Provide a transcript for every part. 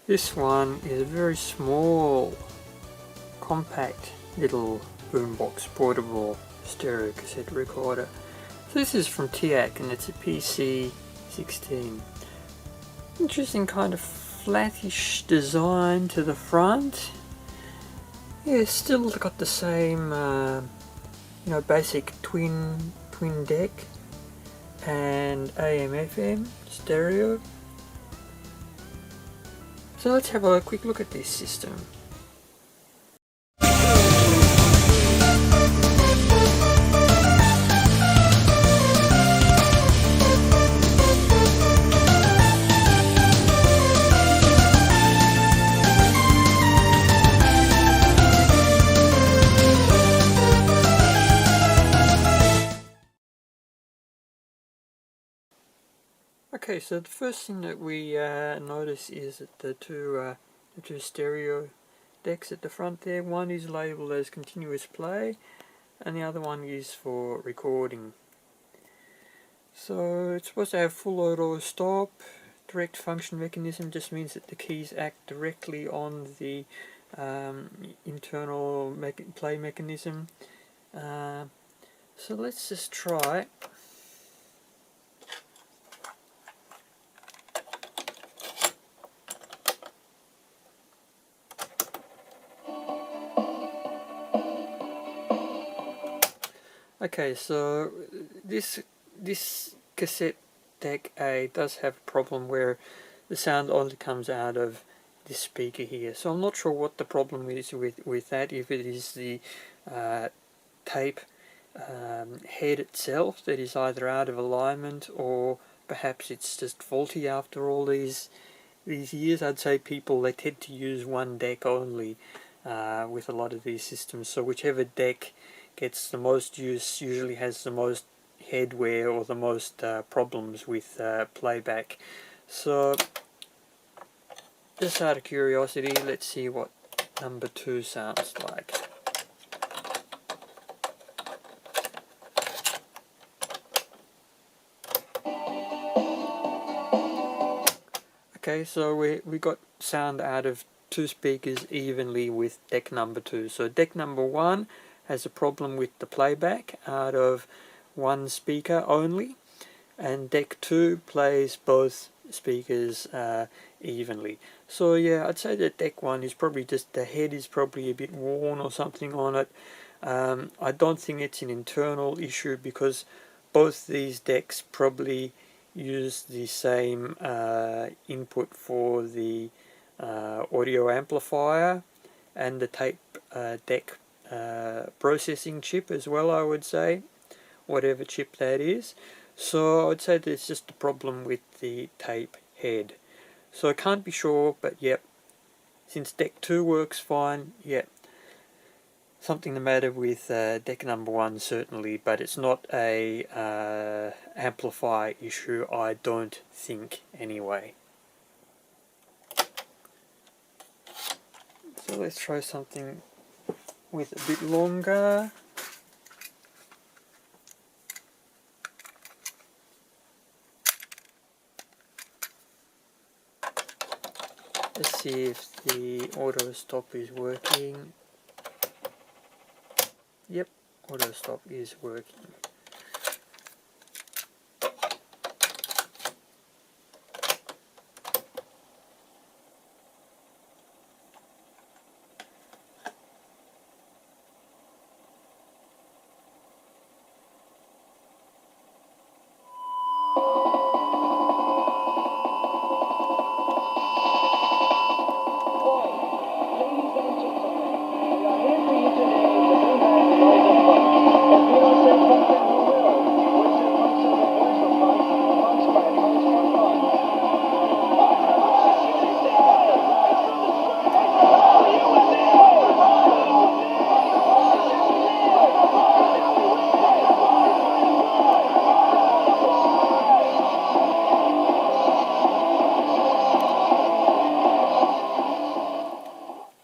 This one is a very small, compact little boombox portable stereo cassette recorder. So this is from TEAC and it's a PC16. Interesting kind of flattish design to the front. Yeah, it's still got the same basic twin deck and AM/FM stereo. So let's have a quick look at this system. Okay, so the first thing that we notice is that the two stereo decks at the front there, one is labelled as continuous play and the other one is for recording. So it's supposed to have full auto stop. Direct function mechanism just means that the keys act directly on the internal play mechanism. So let's just try. Okay, so this cassette deck A does have a problem where the sound only comes out of this speaker here. So I'm not sure what the problem is with that, if it is the tape head itself that is either out of alignment or perhaps it's just faulty after all these years. I'd say they tend to use one deck only with a lot of these systems, so whichever deck gets the most use usually has the most headwear or the most problems with playback. So just out of curiosity, let's see what number 2 sounds like. Okay, so we got sound out of 2 speakers evenly with deck number 2. So deck number 1 has a problem with the playback out of 1 speaker only, and deck 2 plays both speakers evenly. So yeah, I'd say that deck 1 is probably just, the head is probably a bit worn or something on it. I don't think it's an internal issue because both these decks probably use the same input for the audio amplifier and the tape deck processing chip as well, I would say, whatever chip that is. So I would say there's just a problem with the tape head. So I can't be sure, but yep, since deck 2 works fine, yep, something the matter with deck number 1 certainly, but it's not a amplifier issue, I don't think anyway. So let's try something with a bit longer. Let's see if the auto stop is working. Yep, auto stop is working.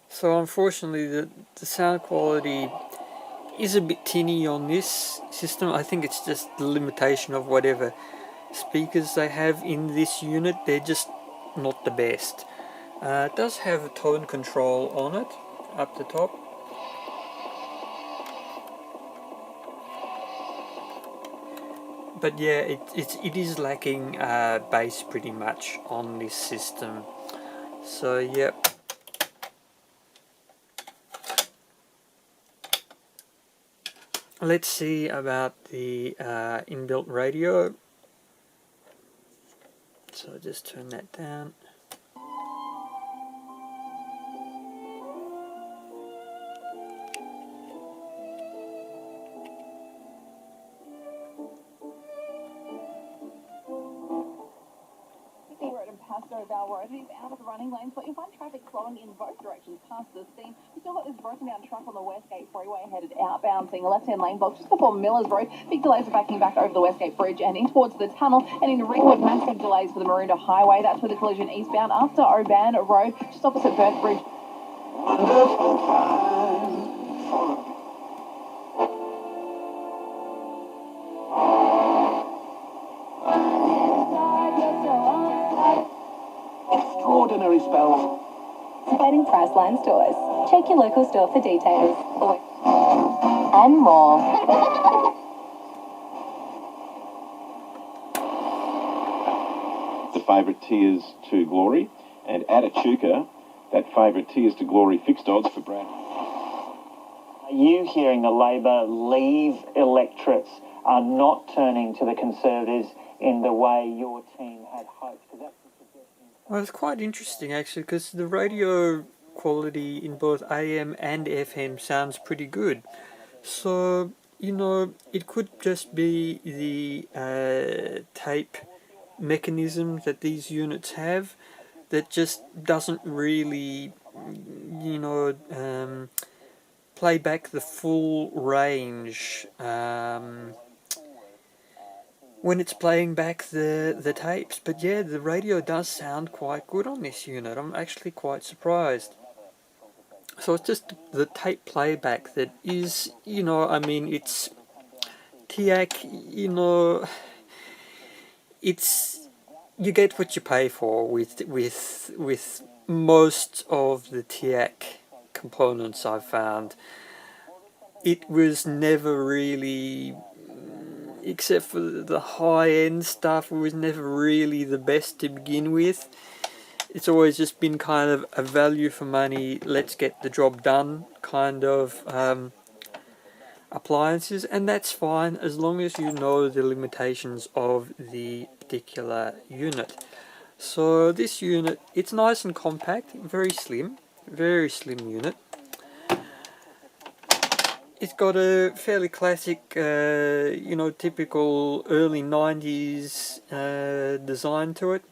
So unfortunately the sound quality is a bit tinny on this system. I think it's just the limitation of whatever speakers they have in this unit. They're just not the best. It does have a tone control on it, up the top. But yeah, it is lacking bass pretty much on this system. So yep. Let's see about the inbuilt radio. So just turn that down. Road. It is out of the running lanes, but you'll find traffic flowing in both directions past the scene. We've still got this broken down truck on the Westgate Freeway headed outbound, seeing a left-hand lane block just before Millers Road. Big delays are backing back over the Westgate Bridge and in towards the tunnel, and in Ringwood, massive delays for the Maroondah Highway. That's with the collision eastbound after Oban Road, just opposite Burnt Bridge. Wonderful time. Extraordinary spells. Participating Priceline stores. Check your local store for details. And more. The favourite Tears to Glory, and at Echuca, that favourite Tears to Glory fixed odds for Brad. Are you hearing the Labor Leave electorates are not turning to the Conservatives in the way your team had hoped? Well, it's quite interesting actually, because the radio quality in both AM and FM sounds pretty good. So, you know, it could just be the tape mechanism that these units have that just doesn't really, you know, play back the full range when it's playing back the tapes. But yeah, the radio does sound quite good on this unit. I'm actually quite surprised. So it's just the tape playback that is, you know, I mean, it's TEAC, you know, it's, you get what you pay for with most of the TEAC components I've found. It was never really, except for the high-end stuff, it was never really the best to begin with. It's always just been kind of a value for money, let's get the job done kind of appliances, and that's fine as long as you know the limitations of the particular unit. So this unit, it's nice and compact, very slim unit. It's got a fairly classic, you know, typical early 90s design to it.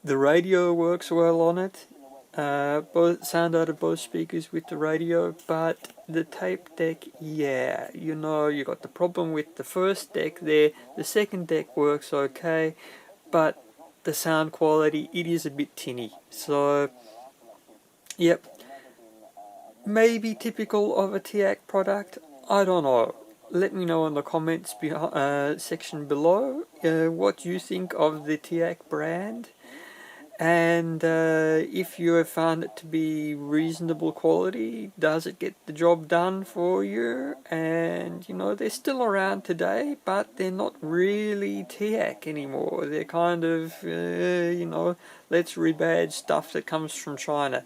The radio works well on it. Both sound out of both speakers with the radio, but the tape deck, yeah, you know, you got the problem with the first deck there. The second deck works okay, but the sound quality, it is a bit tinny. So, yep. Maybe typical of a TEAC product, I don't know. Let me know in the comments section below what you think of the TEAC brand, and if you have found it to be reasonable quality, does it get the job done for you? And you know, they're still around today, but they're not really TEAC anymore. They're kind of, you know, let's rebadge stuff that comes from China.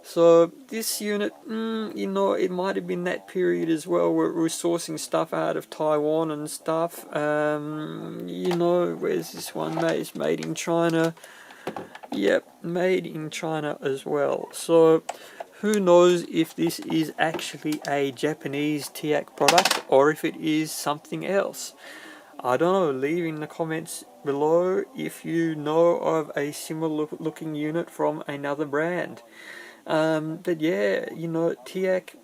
So this unit, you know, it might have been that period as well where we're sourcing stuff out of Taiwan and stuff. You know, where's this one? It's made in China. Yep, made in China as well. So who knows if this is actually a Japanese TEAC product or if it is something else. I don't know, leave in the comments below if you know of a similar looking unit from another brand. But yeah, you know, TEAC,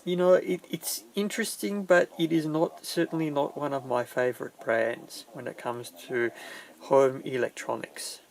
you know, it's interesting, but it is certainly not one of my favorite brands when it comes to home electronics.